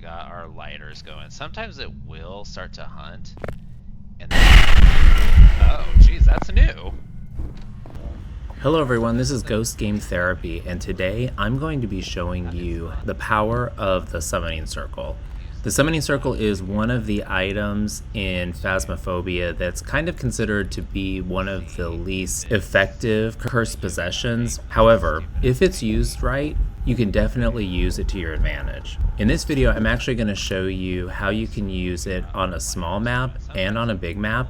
got our lighters going. Sometimes it will start to hunt. And then... Oh, geez, that's new. Hello everyone, this is Ghost Game Therapy, and today I'm going to be showing you the power of the Summoning Circle. The Summoning Circle is one of the items in Phasmophobia that's kind of considered to be one of the least effective cursed possessions. However, if it's used right, you can definitely use it to your advantage. In this video, I'm actually going to show you how you can use it on a small map and on a big map.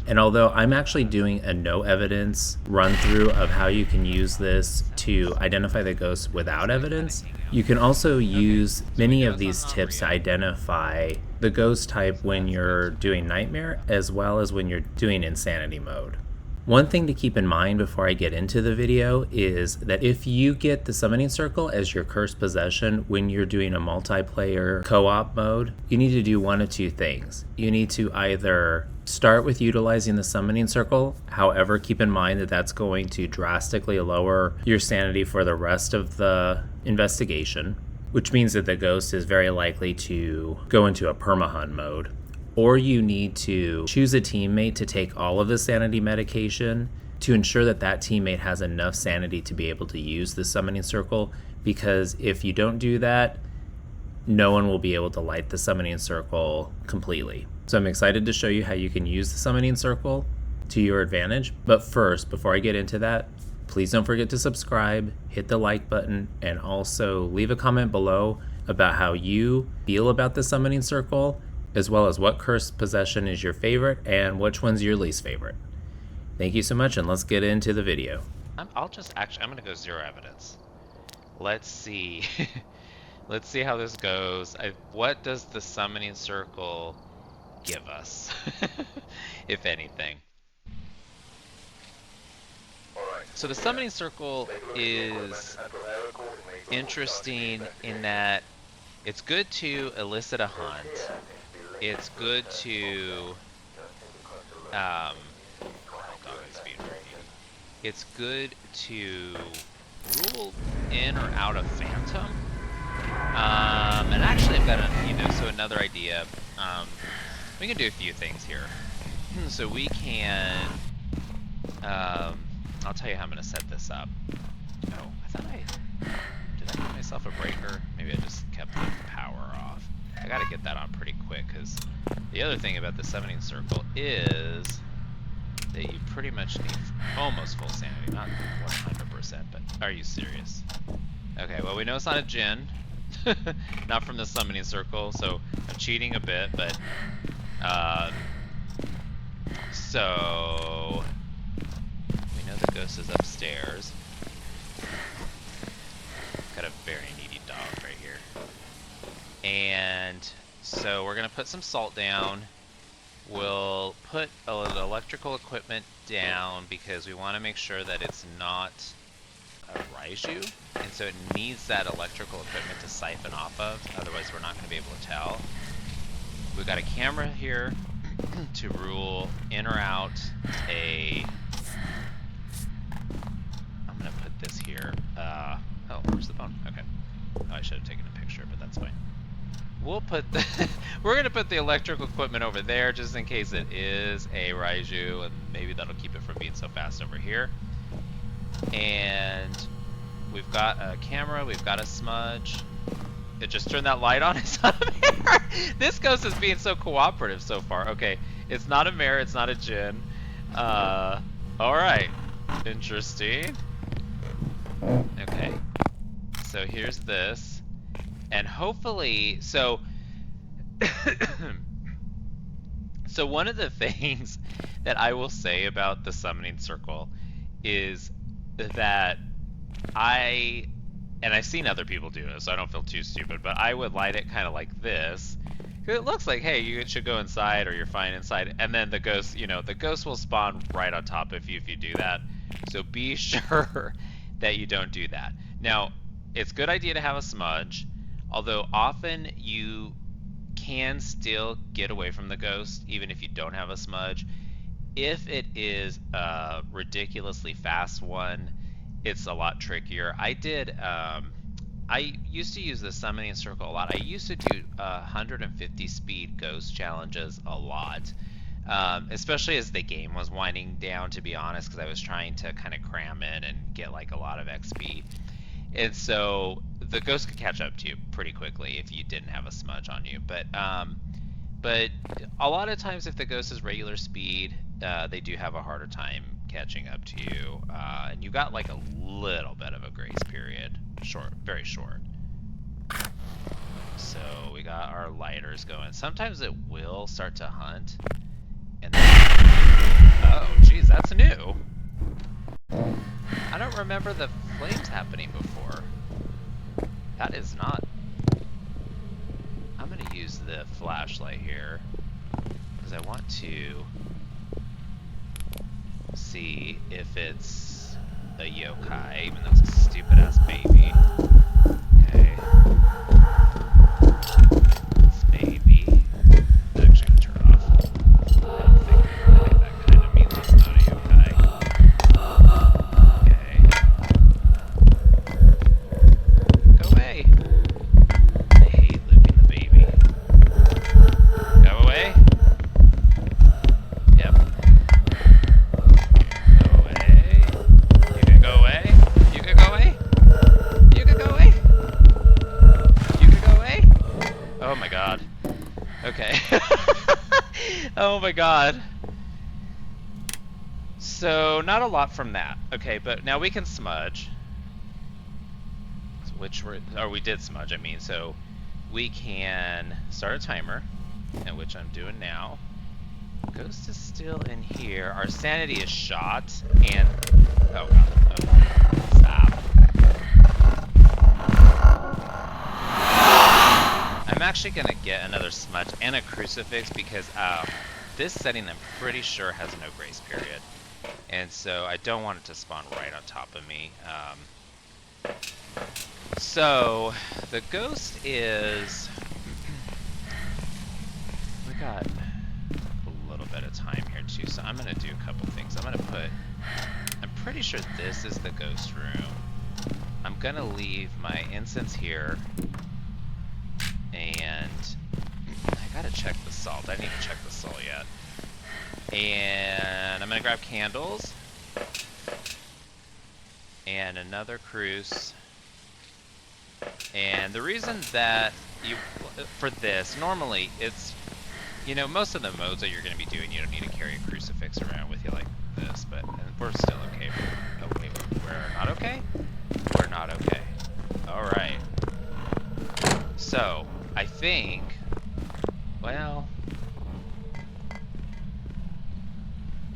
And although I'm actually doing a no evidence run through of how you can use this to identify the ghosts without evidence, you can also use many of these tips to identify the ghost type when you're doing Nightmare as well as when you're doing Insanity mode. One thing to keep in mind before I get into the video is that if you get the Summoning Circle as your cursed possession when you're doing a multiplayer co-op mode, you need to do one of two things. You need to either start with utilizing the Summoning Circle, however, keep in mind that that's going to drastically lower your sanity for the rest of the investigation, which means that the ghost is very likely to go into a permahunt mode. Or you need to choose a teammate to take all of the sanity medication to ensure that that teammate has enough sanity to be able to use the Summoning Circle, because if you don't do that, no one will be able to light the Summoning Circle completely. So I'm excited to show you how you can use the Summoning Circle to your advantage. But first, before I get into that, please don't forget to subscribe, hit the like button, and also leave a comment below about how you feel about the Summoning Circle, as well as what cursed possession is your favorite and which one's your least favorite. Thank you so much, and let's get into the video. I'm gonna go zero evidence. Let's see. Let's see how this goes. What does the Summoning Circle give us, if anything? So the Summoning Circle is interesting in that it's good to elicit a hunt. It's good to it's good to rule in or out of phantom. And actually I've got another idea. We can do a few things here. So we can I'll tell you how I'm gonna set this up. Oh, did I give myself a breaker? Maybe I just kept the power off. I gotta get that on pretty quick, because the other thing about the Summoning Circle is that you pretty much need almost full sanity, not 100%, but are you serious? Okay, well we know it's not a djinn, not from the Summoning Circle, so I'm cheating a bit, but so we know the ghost is upstairs. Got a very needy dog right here. And so we're gonna put some salt down. We'll put a little electrical equipment down because we want to make sure that it's not a Raiju, and so it needs that electrical equipment to siphon off of, otherwise we're not going to be able to tell. We've got a camera here to rule in or out I'm gonna put this here. Oh, where's the phone? Okay. Oh, I should have taken a picture, but that's fine. We'll put we're gonna put the electrical equipment over there just in case it is a Raiju, and maybe that'll keep it from being so fast over here. And we've got a camera, we've got a smudge. It just turned that light on. It's not a mirror. This ghost is being so cooperative so far. Okay, it's not a mirror, it's not a djinn. All right, interesting. Okay, so here's this. And hopefully, so one of the things that I will say about the Summoning Circle is that I've seen other people do this, so I don't feel too stupid, but I would light it kind of like this. It looks like, hey, you should go inside, or you're fine inside, and then the ghost, the ghost will spawn right on top of you if you do that. So be sure that you don't do that. Now, it's a good idea to have a smudge. Although often you can still get away from the ghost even if you don't have a smudge. If it is a ridiculously fast one, it's a lot trickier. I I used to use the summoning circle a lot. I used to do 150 speed ghost challenges a lot, especially as the game was winding down, to be honest, because I was trying to kind of cram in and get like a lot of XP. And so the ghost could catch up to you pretty quickly if you didn't have a smudge on you. But a lot of times if the ghost is regular speed, they do have a harder time catching up to you. And you got like a little bit of a grace period. Short, very short. So we got our lighters going. Sometimes it will start to hunt. And then... Oh, geez, that's new. I don't remember the flames happening before. That is not... I'm going to use the flashlight here, because I want to see if it's a yokai, even though it's a stupid-ass baby. Okay. It's baby. I'm actually going to turn it off. I don't think that kind of means it's not a yokai. Okay. Go away. I hate looping the baby. Go away. Yep. Go away. You can go away. You can go away. You can go away. You can go away. Oh my god. Okay. Oh my god. So, not a lot from that. Okay, but now we can smudge. We did smudge, I mean. So, we can start a timer, and which I'm doing now. Ghost is still in here. Our sanity is shot, and... Oh, god. Oh. Stop. I'm actually going to get another smudge and a crucifix, because this setting, I'm pretty sure, has no grace period. And so I don't want it to spawn right on top of me. So the ghost is... We got a little bit of time here too, so I'm going to do a couple things. I'm going to put... I'm pretty sure this is the ghost room. I'm going to leave my incense here. And I got to check the salt. I didn't even check the salt yet. And I'm going to grab candles. And another cruise. And the reason that for this, normally it's, you know, most of the modes that you're going to be doing, you don't need to carry a crucifix around with you like this, but we're still okay. Oh, wait, we're not okay? We're not okay. Alright. So, I think, well,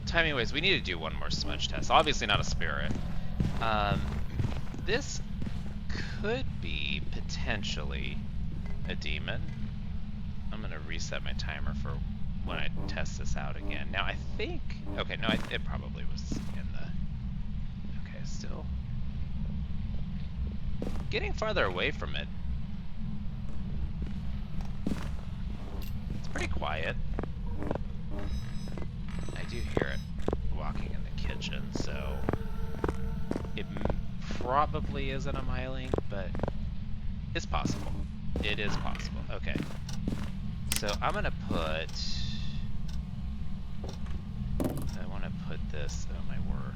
timing-wise, we need to do one more smudge test. Obviously not a spirit. This could be potentially a demon. I'm going to reset my timer for when I test this out again. Now, I think... Okay, no, it probably was in the... Okay, still... Getting farther away from it. It's pretty quiet. I do hear it walking in the kitchen, so... It probably isn't a myling, but it's possible. It is possible. Okay. So I'm gonna put... I want to put this... Oh my word.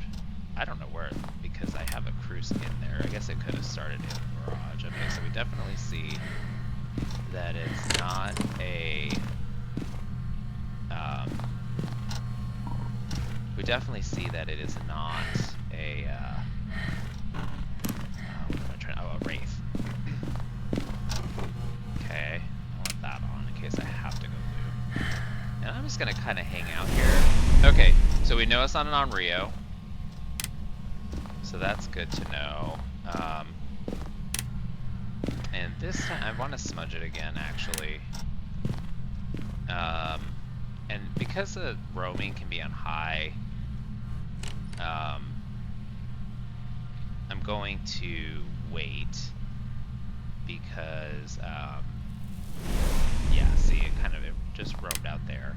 I don't know where, because I have a cruise in there. I guess it could have started in the garage. Okay, so we definitely see that it's not a... we definitely see that it is not a... what am I trying? Oh, a wraith. Okay, I want that on in case I have to go loop. And I'm just gonna kind of hang out here. Okay, so we know it's not an Onryo, so that's good to know. And this time I want to smudge it again, actually. And because the roaming can be on high, I'm going to wait because, yeah, see, it just roamed out there.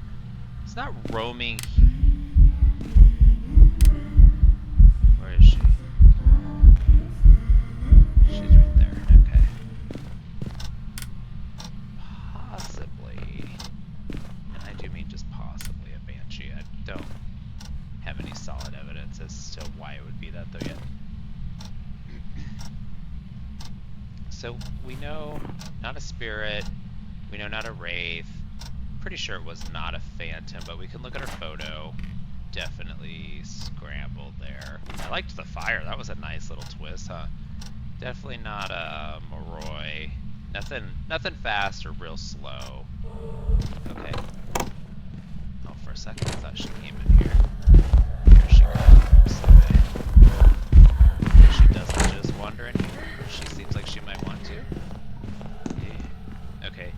It's not roaming. Where is she? She's right there. Okay. we know not a spirit. We know not a wraith. Pretty sure it was not a phantom, but we can look at her photo. Definitely scrambled there. I liked the fire. That was a nice little twist, huh? Definitely not a Moroi. Nothing fast or real slow. Okay. Oh, for a second I thought she came in here. Here she comes. Okay. She doesn't just wander in here. She seems like she might want to. Yeah. Okay.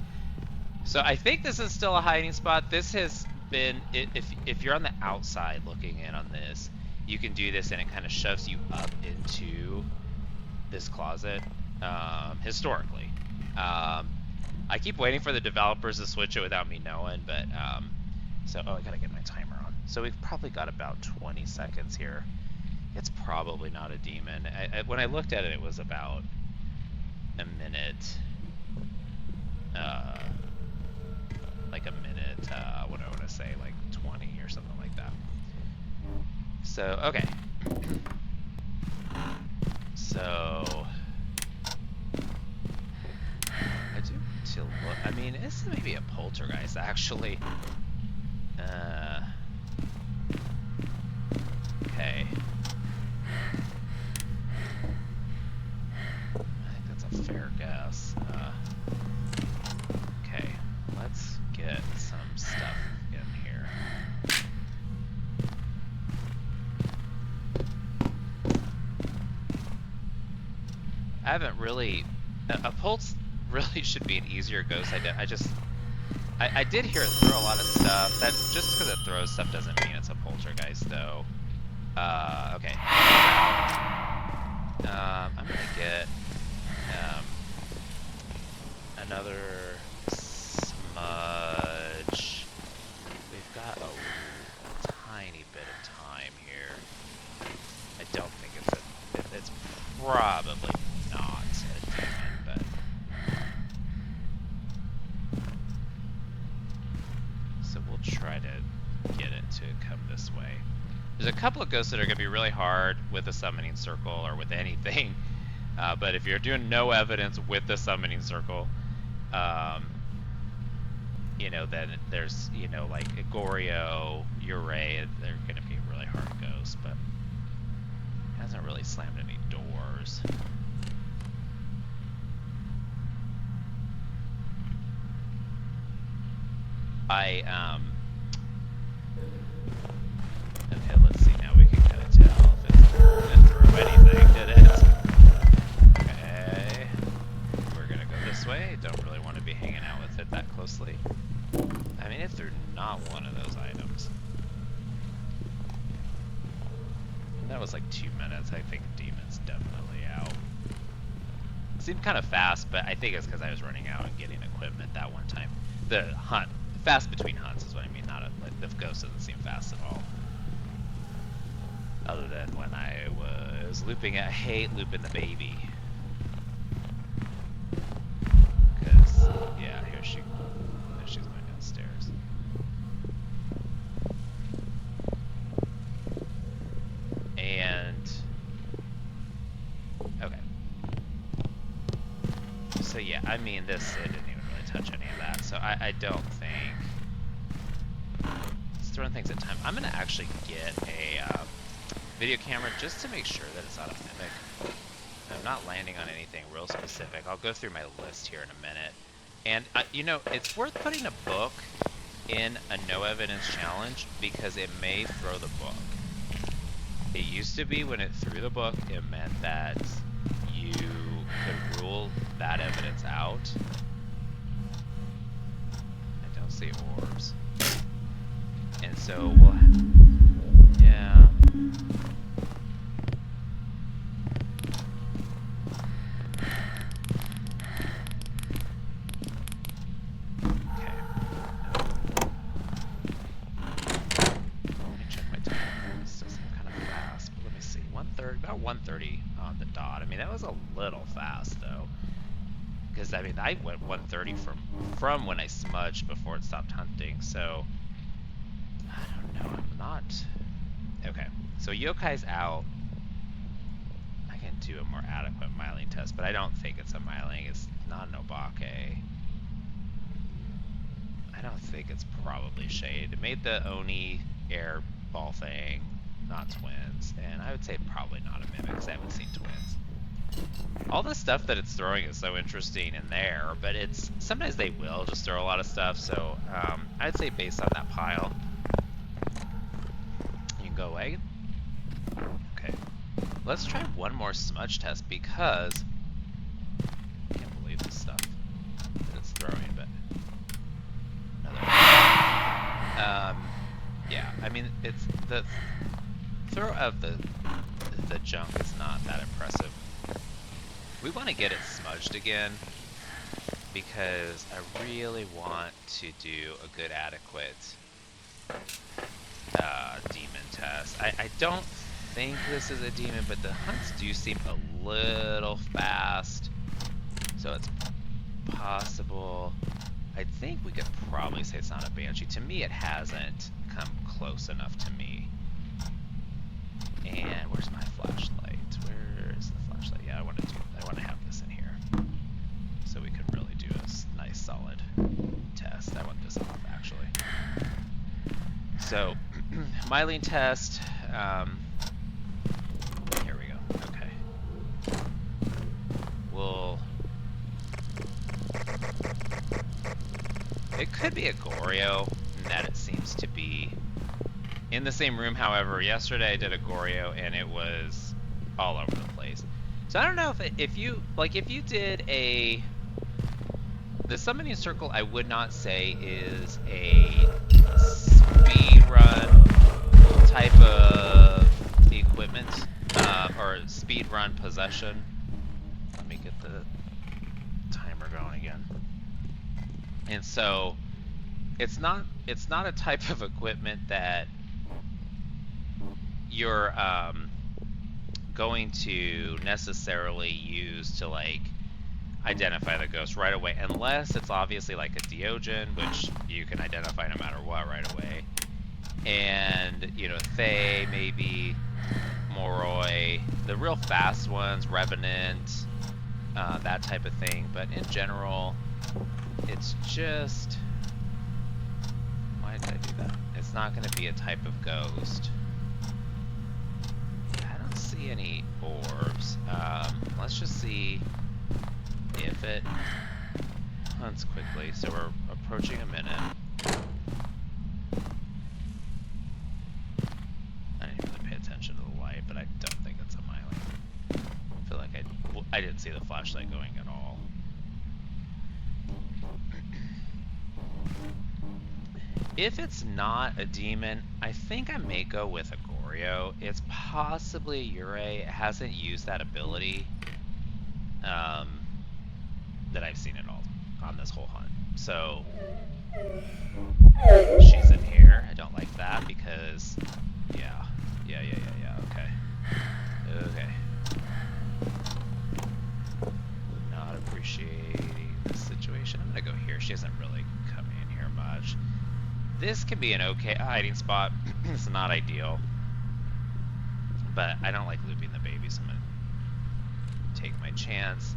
So I think this is still a hiding spot. This has been, if you're on the outside looking in on this, you can do this and it kind of shoves you up into this closet, historically. I keep waiting for the developers to switch it without me knowing, but, so, oh, I gotta get my timer on. So we've probably got about 20 seconds here. It's probably not a demon. When I looked at it, it was about a minute, like a minute, what do I want to say, like 20 or something like that. So, okay. So, I do to look, I mean, this may be a poltergeist, actually. Okay. I think that's a fair guess. Okay, let's get some stuff in here. I haven't really... A pulse really should be an easier ghost. I did hear it throw a lot of stuff. That just because it throws stuff doesn't mean it's a poltergeist, though. Okay. I'm gonna get another smudge. We've got a tiny bit of time here. I don't think it's probably not a demon, but so we'll try to get it to come this way. There's a couple of ghosts that are going to be really hard with the summoning circle or with anything, but if you're doing no evidence with the summoning circle, you know, then there's, you know, like Gorio, Ure, they're going to be really hard ghosts, but it hasn't really slammed any doors. Okay, let's see, now we can kind of tell if it's gonna throw anything, did it? Okay, we're gonna go this way. Don't really want to be hanging out with it that closely. I mean, it threw not one of those items. And that was like 2 minutes. I think Demon's definitely out. It seemed kind of fast, but I think it's because I was running out and getting equipment that one time. The hunt, fast between hunts is what I mean, not like the ghost doesn't seem fast at all. Other than when I was looping it. I hate looping the baby. Because, yeah, here she's going downstairs. And, okay. So yeah, I mean, it didn't even really touch any of that. So I don't think, it's throwing things at time. I'm going to actually get a video camera just to make sure that it's not a mimic. I'm not landing on anything real specific. I'll go through my list here in a minute. And, you know, it's worth putting a book in a no evidence challenge because it may throw the book. It used to be when it threw the book, it meant that you could rule that evidence out. I don't see orbs. And so we'll... Yeah. About 1:30 on the dot. I mean, that was a little fast though, because I mean, I went 1:30 from when I smudged before it stopped hunting. So I don't know. I'm not okay. So Yokai's out. I can and do a more adequate miling test, but I don't think it's a miling. It's not an obake. I don't think it's probably shade. It made the Oni air ball thing, not twins, and I would say probably not a mimic because I haven't seen twins. All the stuff that it's throwing is so interesting in there, but it's sometimes they will just throw a lot of stuff, so I'd say based on that pile, you can go away. Okay, let's try one more smudge test because I can't believe this stuff that it's throwing, but yeah, I mean, it's the throw of the junk is not that impressive. We want to get it smudged again because I really want to do a good adequate demon test. I don't think this is a demon, but the hunts do seem a little fast, so it's possible. I think we could probably say it's not a banshee. To me, it hasn't come close enough to me. And where's my flashlight? Where is the flashlight? Yeah, I want to have this in here, so we can really do a nice solid test. I want this off actually. So, myelin test. Here we go. Okay. It could be a Goryo, in that it seems to be in the same room. However, yesterday I did a Goryo and it was all over the place. So I don't know if you did the summoning circle, I would not say is a speed run type of equipment or speed run possession. Let me get the timer going again. And so it's not a type of equipment that you're going to necessarily use to like identify the ghost right away, unless it's obviously like a Diogen, which you can identify no matter what right away. And you know, Fae, maybe Moroi, the real fast ones, Revenant, that type of thing. But in general, it's just, why did I do that? It's not going to be a type of ghost. I don't see any orbs. Let's just see if it hunts quickly. So we're approaching a minute. I didn't really pay attention to the light, but I don't think it's a myling. I feel like I didn't see the flashlight going at all. If it's not a demon, I think I may go with a Goryo. It's possibly a Yurei. It hasn't used that ability that I've seen at all on this whole hunt. So she's in here. I don't like that because yeah, okay. Not appreciating the situation. I'm gonna go here. She doesn't really come in here much. This can be an okay hiding spot. It's not ideal, but I don't like looping the baby, so I'm gonna take my chance.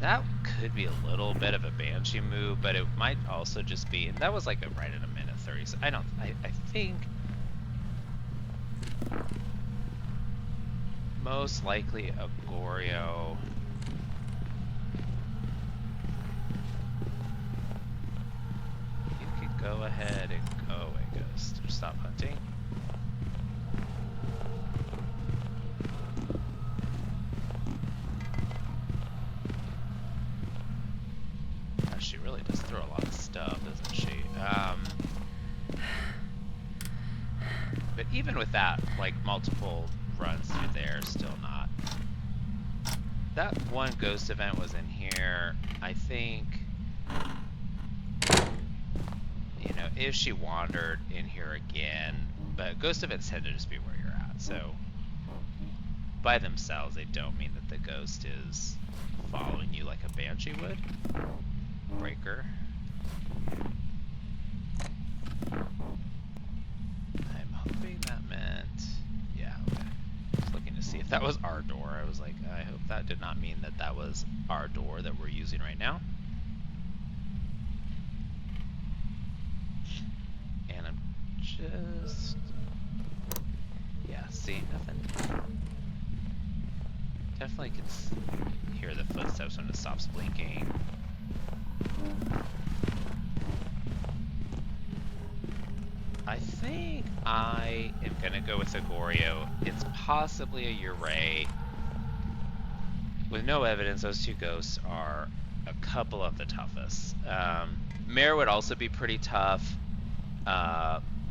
That could be a little bit of a banshee move, but it might also just be, and that was like right at a minute 30. So I think most likely a Goryo. You could go ahead and go away, Ghost. Stop hunting. She really does throw a lot of stuff, doesn't she? But even with that, like multiple runs through there, still not. That one ghost event was in here. I think, you know, if she wandered in here again, but ghost events tend to just be where you're at. So by themselves, they don't mean that the ghost is following you like a banshee would. Breaker. I'm hoping that meant, yeah, okay. Just looking to see if That was our door. I was like, I hope that did not mean that that was our door that we're using right now. And I'm just... Yeah, see, nothing. Definitely can hear the footsteps when it stops blinking. I think I am gonna go with a Goryo. It's possibly a Uray. With no evidence, those two ghosts are a couple of the toughest. Mare would also be pretty tough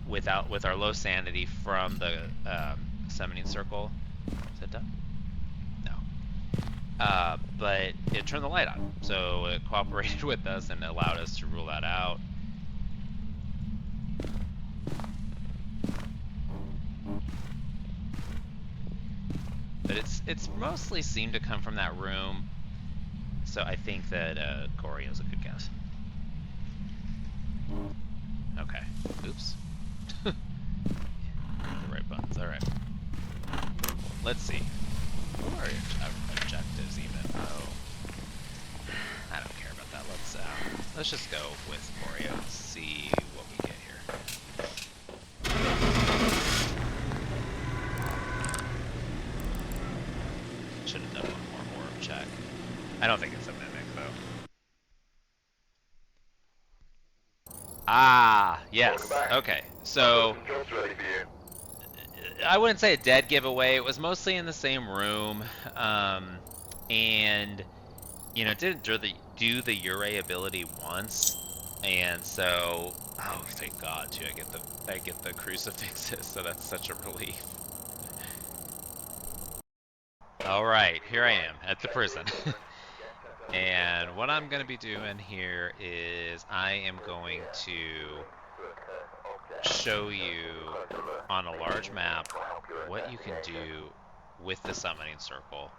with our low sanity from the summoning circle. Is it done? No. But it turned the light on, so it cooperated with us and allowed us to rule that out. But it's mostly seemed to come from that room, so I think that Goryo's a good guess. Okay. Oops. The right buttons. All right. Let's see. What are your objectives even? Oh, I don't care about that. Let's just go with Goryo and see what we get here. Should have done one more orb check. I don't think it's a mimic though. Ah, yes. Okay, so I wouldn't say a dead giveaway. It was mostly in the same room, and you know, didn't do the Uray ability once, and so oh, thank God too. I get the crucifixes, so that's such a relief. All right, here I am at the prison. And what I'm going to be doing here is I am going to show you on a large map what you can do with the summoning circle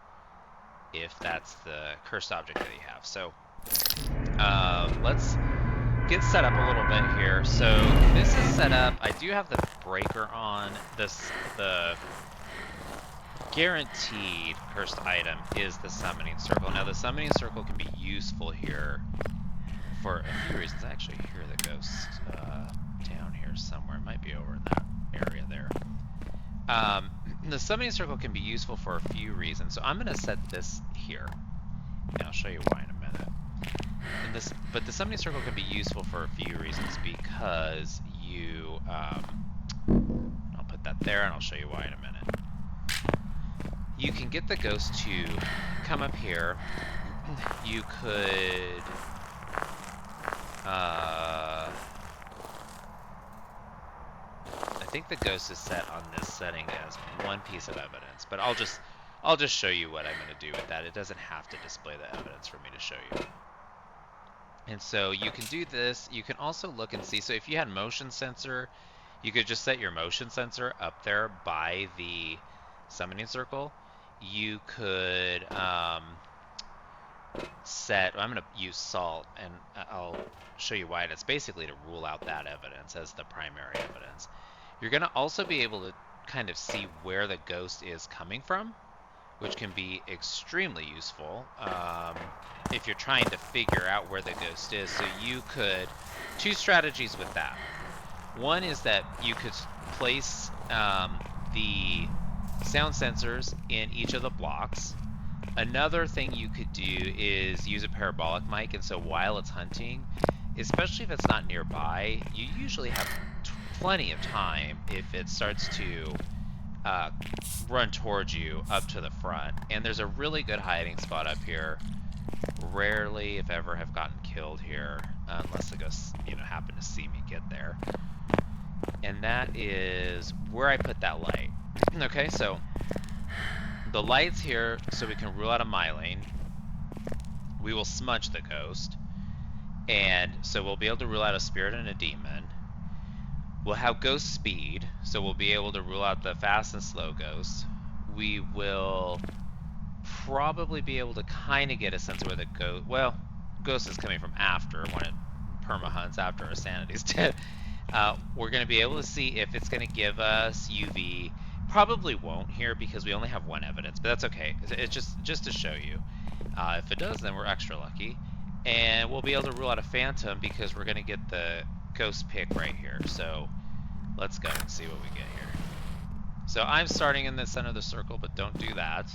if that's the cursed object that you have. So let's get set up a little bit here. So this is set up. I do have the breaker on. The guaranteed cursed item is the summoning circle. Now the summoning circle can be useful here for a few reasons. I actually hear the ghost down here somewhere. It might be over in that area there. The summoning circle can be useful for a few reasons. So I'm going to set this here, and I'll show you why in a minute. But the summoning circle can be useful for a few reasons because you, I'll put that there, and I'll show you why in a minute. You can get the ghost to come up here. You could I think the ghost is set on this setting as one piece of evidence, but I'll just show you what I'm going to do with that. It doesn't have to display the evidence for me to show you. And so you can do this. You can also look and see. So if you had motion sensor, you could just set your motion sensor up there by the summoning circle. You could set, I'm going to use salt, and I'll show you why. It's basically to rule out that evidence as the primary evidence. You're going to also be able to kind of see where the ghost is coming from, which can be extremely useful if you're trying to figure out where the ghost is. So you could, two strategies with that. One is that you could place the sound sensors in each of the blocks. Another thing you could do is use a parabolic mic, and so while it's hunting, especially if it's not nearby, you usually have plenty of time if it starts to run towards you up to the front. And there's a really good hiding spot up here. Rarely, if ever, have gotten killed here, unless the ghosts, happen to see me get there. And that is where I put that light. Okay, so the light's here so we can rule out a myelane. We will smudge the ghost, and so we'll be able to rule out a spirit and a demon. We'll have ghost speed, so we'll be able to rule out the fast and slow ghosts. We will probably be able to kind of get a sense of where the ghost is coming from after, when it perma-hunts after our sanity's dead. We're going to be able to see if it's going to give us UV, Probably won't here because we only have one evidence, but that's okay. It's just to show you. If it does, then we're extra lucky. And we'll be able to rule out a phantom because we're going to get the ghost pick right here. So let's go and see what we get here. So I'm starting in the center of the circle, but don't do that.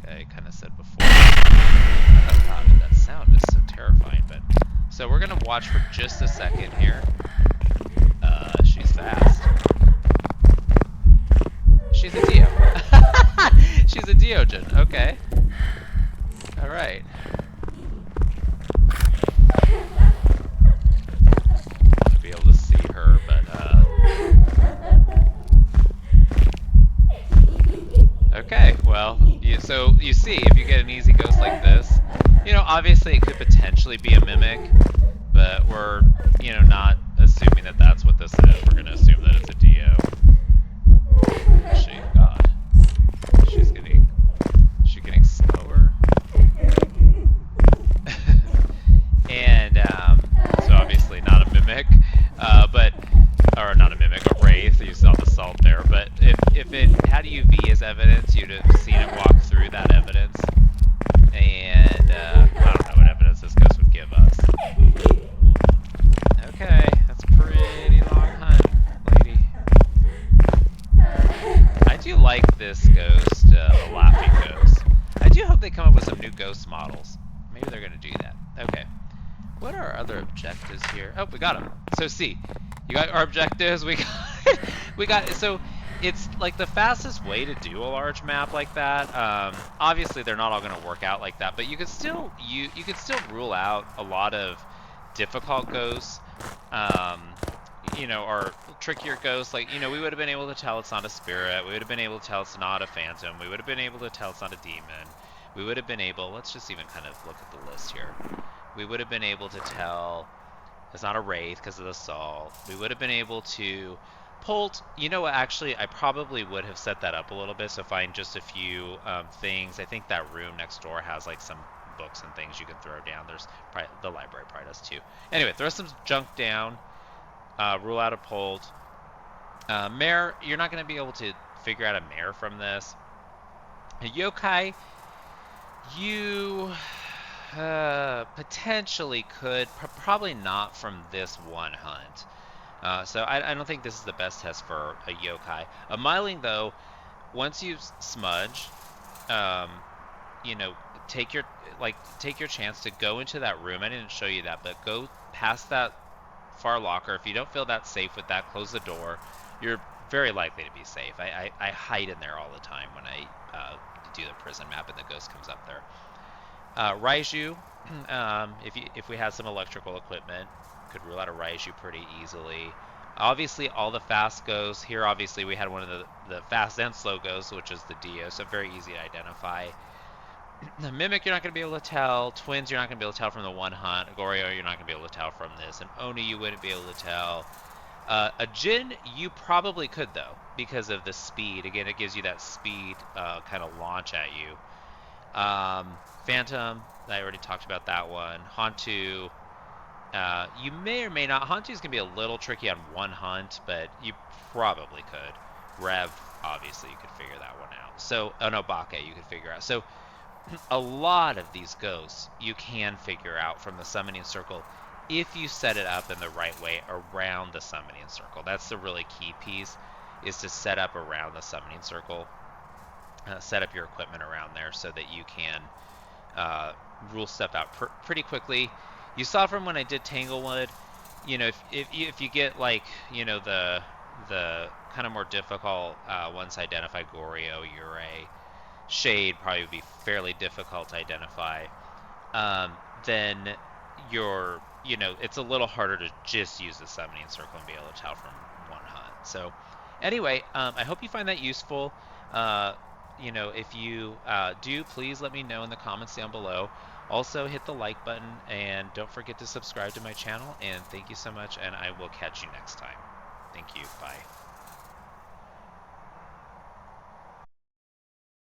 Like I kind of said before. Oh god, that sound is so terrifying. But so we're going to watch for just a second here. She's fast. She's a Dio. She's a Diogen. Okay. All right. To be able to see her, but okay. Well, so you see, if you get an easy ghost like this, obviously it could potentially be a mimic, but we're, not assuming that that's what this is. We're gonna assume that it's a Dio. God. She's getting slower. And so obviously not a mimic, or not a mimic, a wraith. You saw the salt there, but if it had UV as evidence, you'd have seen it walk through that evidence. And I don't know what evidence this ghost would give us. Okay, that's a pretty long hunt, lady. I do like this ghost, the laughing ghost. I do hope they come up with some new ghost models. Maybe they're gonna do that. Okay. What are our other objectives here? Oh, we got them. So see, you got our objectives. We got. So it's like the fastest way to do a large map like that. Obviously, they're not all gonna work out like that, but you could still you could still rule out a lot of difficult ghosts. Or trickier ghosts, like, we would have been able to tell it's not a spirit, we would have been able to tell it's not a phantom, we would have been able to tell it's not a demon, we would have been able, let's just even kind of look at the list here, we would have been able to tell it's not a wraith because of the salt, we would have been able to Polt, actually, I probably would have set that up a little bit, so find just a few things. I think that room next door has, like, some books and things you can throw down. There's probably, the library probably does too. Anyway, throw some junk down. Rule out a Polt. Mare, you're not going to be able to figure out a mare from this. A yokai, you potentially could, probably not from this one hunt. So I don't think this is the best test for a yokai. A myling, though, once you smudge, take your chance to go into that room. I didn't show you that, but go past that far locker. If you don't feel that safe with that, close the door. You're very likely to be safe. I hide in there all the time when I do the prison map and the ghost comes up there. Raiju, if we had some electrical equipment, could rule out a Raiju pretty easily. Obviously, all the fast ghosts. Here, obviously, we had one of the fast and slow ghosts, which is the Dio, so very easy to identify. The Mimic, you're not going to be able to tell. Twins, you're not going to be able to tell from the one hunt. Goryo, you're not going to be able to tell from this. And Oni, you wouldn't be able to tell. A Jinn, you probably could, though, because of the speed. Again, it gives you that speed kind of launch at you. Phantom, I already talked about that one. Hantu, you may or may not. Hantu's going to be a little tricky on one hunt, but you probably could. Rev, obviously, you could figure that one out. So, Onobake, you could figure out. So, a lot of these ghosts you can figure out from the summoning circle if you set it up in the right way around the summoning circle. That's the really key piece, is to set up around the summoning circle. Set up your equipment around there so that you can rule stuff out pretty quickly. You saw from when I did Tanglewood, if you get like, the kind of more difficult ones to identify, Goryo, Yurei, Shade probably would be fairly difficult to identify. Then it's a little harder to just use the summoning circle and be able to tell from one hunt. So anyway, I hope you find that useful. If you do, please let me know in the comments down below. Also, hit the like button, and don't forget to subscribe to my channel. And thank you so much, and I will catch you next time. Thank you. Bye.